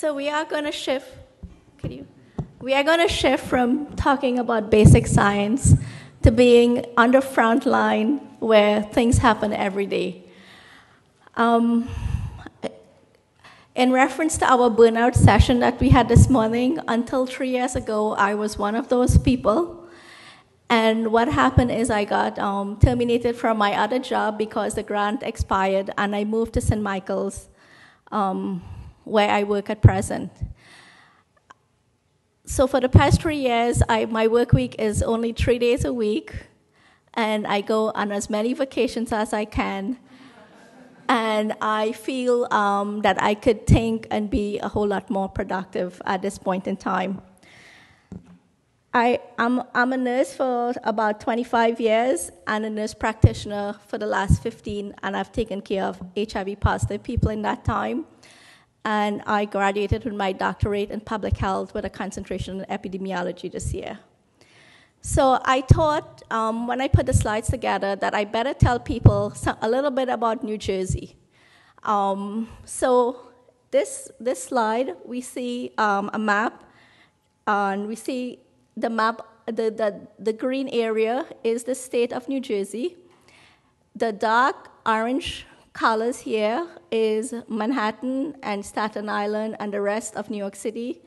So we are going to shift. We are going to shift from talking about basic science to being on the front line where things happen every day. In reference to our burnout session that we had this morning, until 3 years ago, I was one of those people. And what happened is I got terminated from my other job because the grant expired, and I moved to St. Michael's, where I work at present. So for the past 3 years, my work week is only 3 days a week, and I go on as many vacations as I can. And I feel that I could think and be a whole lot more productive at this point in time. I'm a nurse for about 25 years and a nurse practitioner for the last 15, and I've taken care of HIV-positive people in that time. And I graduated with my doctorate in public health with a concentration in epidemiology this year. So I thought, when I put the slides together, that I better tell people a little bit about New Jersey. So this slide, we see a map, and we see the map, the green area is the state of New Jersey. The dark orange colors here is Manhattan and Staten Island and the rest of New York City.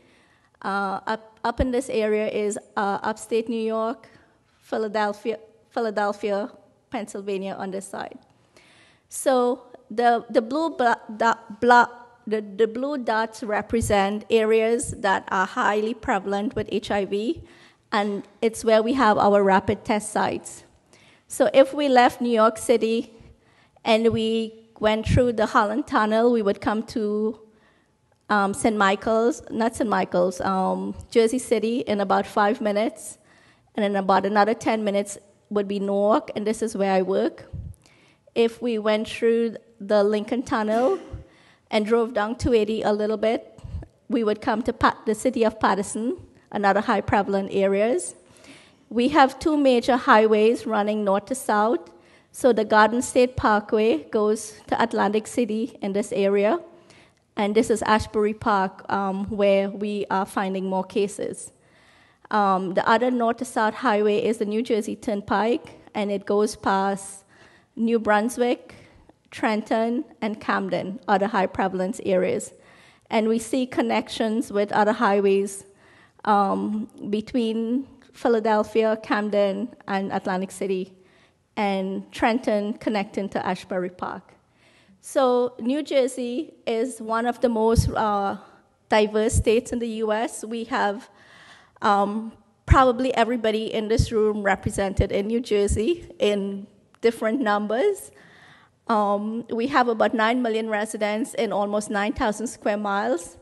Up in this area is upstate New York, Philadelphia, Pennsylvania on this side. So the blue dots represent areas that are highly prevalent with HIV, and it's where we have our rapid test sites. So if we left New York City and we went through the Holland Tunnel, we would come to Jersey City in about 5 minutes, and in about another 10 minutes would be Newark, and this is where I work. If we went through the Lincoln Tunnel and drove down 280 a little bit, we would come to the city of Patterson, another high prevalent areas. We have two major highways running north to south. So the Garden State Parkway goes to Atlantic City in this area, and this is Ashbury Park, where we are finding more cases. The other north to south highway is the New Jersey Turnpike, and it goes past New Brunswick, Trenton, and Camden, other high prevalence areas. And we see connections with other highways between Philadelphia, Camden, and Atlantic City, and Trenton connecting to Ashbury Park. So New Jersey is one of the most diverse states in the U.S. We have probably everybody in this room represented in New Jersey in different numbers. We have about 9 million residents in almost 9,000 square miles.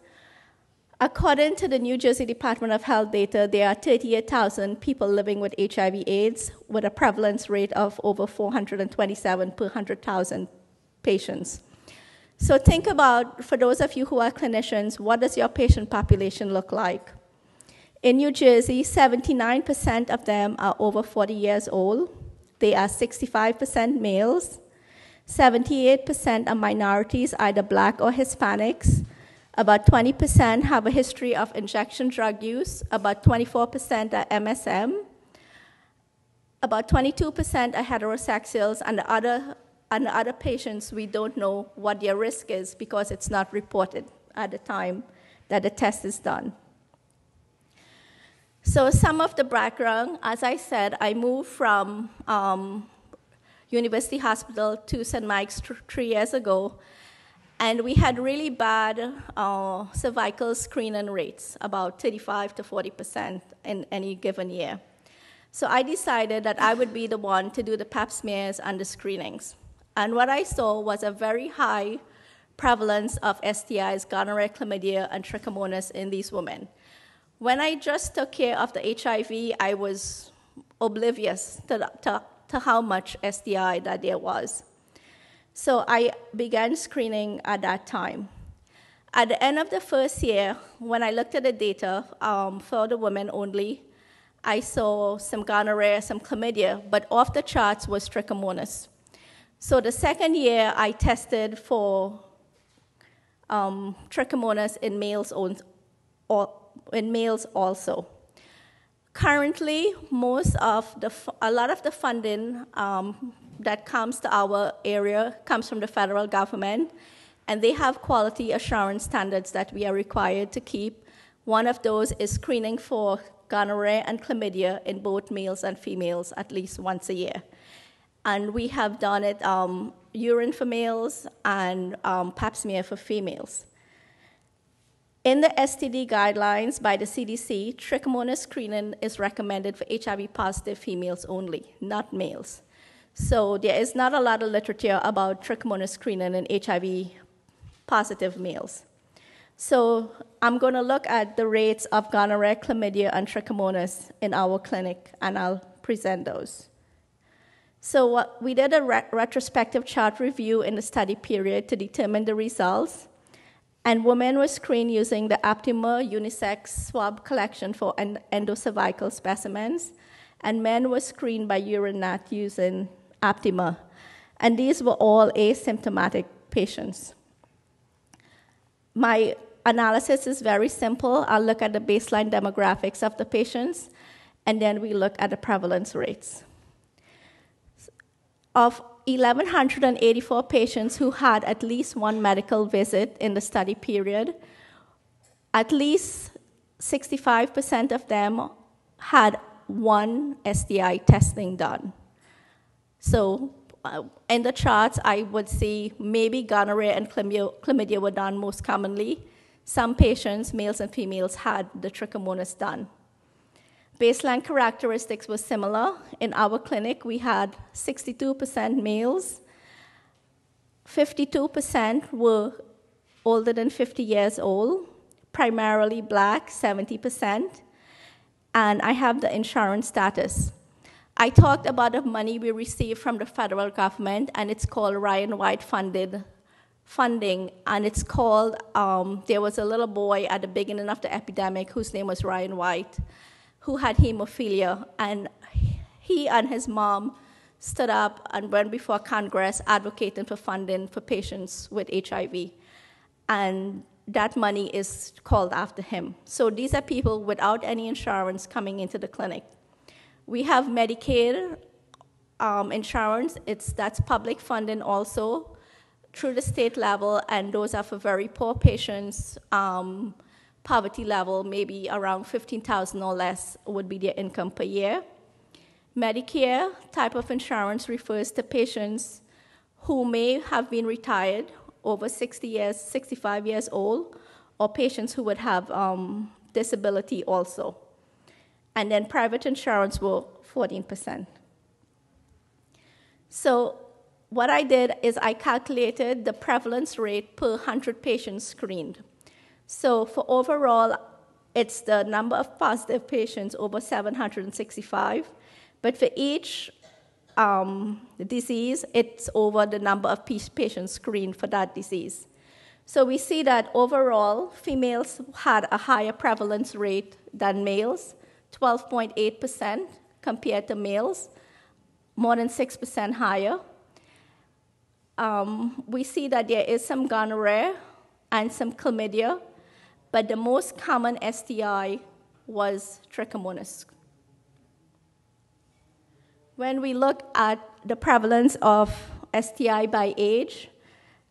According to the New Jersey Department of Health data, there are 38,000 people living with HIV/AIDS with a prevalence rate of over 427 per 100,000 patients. So think about, for those of you who are clinicians, what does your patient population look like? In New Jersey, 79% of them are over 40 years old. They are 65% males. 78% are minorities, either Black or Hispanics. About 20% have a history of injection drug use. About 24% are MSM. About 22% are heterosexuals, and the other patients, we don't know what their risk is because it's not reported at the time that the test is done. So some of the background, as I said, I moved from University Hospital to St. Mike's 3 years ago, and we had really bad cervical screening rates, about 35 to 40% in any given year. So I decided that I would be the one to do the pap smears and the screenings. And what I saw was a very high prevalence of STIs, gonorrhea, chlamydia, and trichomonas in these women. When I just took care of the HIV, I was oblivious to how much STI that there was. So I began screening at that time. At the end of the first year, when I looked at the data for the women only, I saw some gonorrhea, some chlamydia, but off the charts was trichomonas. So the second year, I tested for trichomonas in males, in males also. Currently, a lot of the funding that comes to our area comes from the federal government, and they have quality assurance standards that we are required to keep. One of those is screening for gonorrhea and chlamydia in both males and females at least once a year. And we have done it urine for males and pap smear for females. In the STD guidelines by the CDC, trichomonas screening is recommended for HIV-positive females only, not males. So there is not a lot of literature about trichomonas screening in HIV-positive males. So I'm going to look at the rates of gonorrhea, chlamydia, and trichomonas in our clinic, and I'll present those. So we did a retrospective chart review in the study period to determine the results. And women were screened using the Aptima unisex swab collection for endocervical specimens, and men were screened by UrinNat using Aptima. And these were all asymptomatic patients. My analysis is very simple. I'll look at the baseline demographics of the patients, and then we look at the prevalence rates. Of 1,184 patients who had at least one medical visit in the study period, at least 65% of them had one STI testing done. So in the charts, I would see maybe gonorrhea and chlamydia were done most commonly. Some patients, males and females, had the trichomonas done. Baseline characteristics were similar. In our clinic, we had 62% males, 52% were older than 50 years old, primarily Black, 70%, and I have the insurance status. I talked about the money we received from the federal government, and it's called Ryan White funding, and it's called, there was a little boy at the beginning of the epidemic whose name was Ryan White, who had hemophilia, and he and his mom stood up and went before Congress advocating for funding for patients with HIV. And that money is called after him. So these are people without any insurance coming into the clinic. We have Medicaid insurance. That's public funding also through the state level, and those are for very poor patients. Poverty level, maybe around $15,000 or less would be their income per year. Medicare type of insurance refers to patients who may have been retired over 60 years, 65 years old, or patients who would have disability also. And then private insurance were 14%. So what I did is I calculated the prevalence rate per 100 patients screened. So for overall, it's the number of positive patients over 765, but for each disease, it's over the number of patients screened for that disease. So we see that overall, females had a higher prevalence rate than males, 12.8% compared to males, more than 6% higher. We see that there is some gonorrhea and some chlamydia, but the most common STI was trichomonas. When we look at the prevalence of STI by age,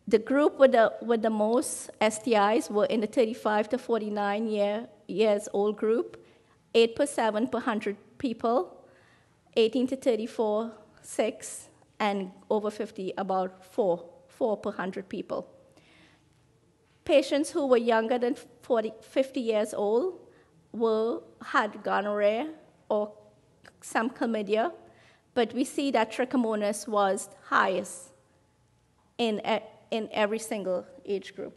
the group with the most STIs were in the 35 to 49 years old group, 8 per 7 per 100 people, 18 to 34, 6, and over 50, about 4 per 100 people. Patients who were younger than 50 years old had gonorrhea or some chlamydia, but we see that trichomonas was highest in every single age group.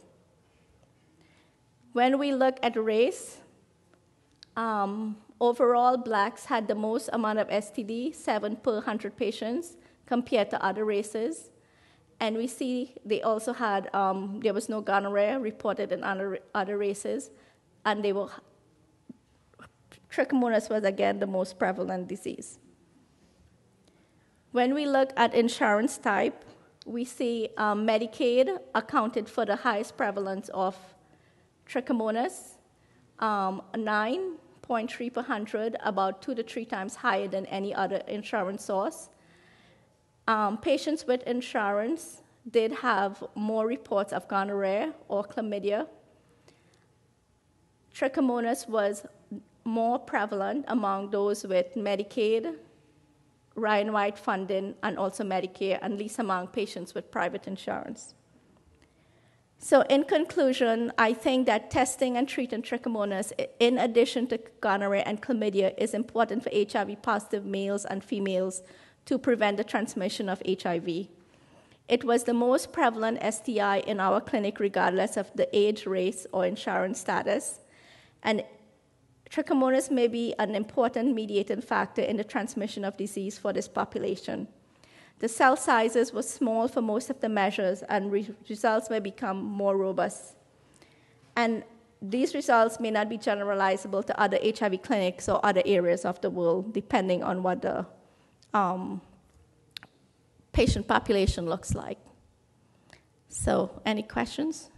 When we look at race, overall, Blacks had the most amount of STD, 7 per 100 patients, compared to other races. And we see they also had, there was no gonorrhea reported in other races, and trichomonas was again the most prevalent disease. When we look at insurance type, we see Medicaid accounted for the highest prevalence of trichomonas, 9.3 per 100, about 2 to 3 times higher than any other insurance source. Patients with insurance did have more reports of gonorrhea or chlamydia. Trichomonas was more prevalent among those with Medicaid, Ryan White funding, and also Medicare, and least among patients with private insurance. So in conclusion, I think that testing and treating trichomonas, in addition to gonorrhea and chlamydia, is important for HIV-positive males and females to prevent the transmission of HIV. It was the most prevalent STI in our clinic regardless of the age, race, or insurance status. And trichomonas may be an important mediating factor in the transmission of disease for this population. The cell sizes were small for most of the measures, and results may become more robust. And these results may not be generalizable to other HIV clinics or other areas of the world, depending on what the patient population looks like. So, any questions?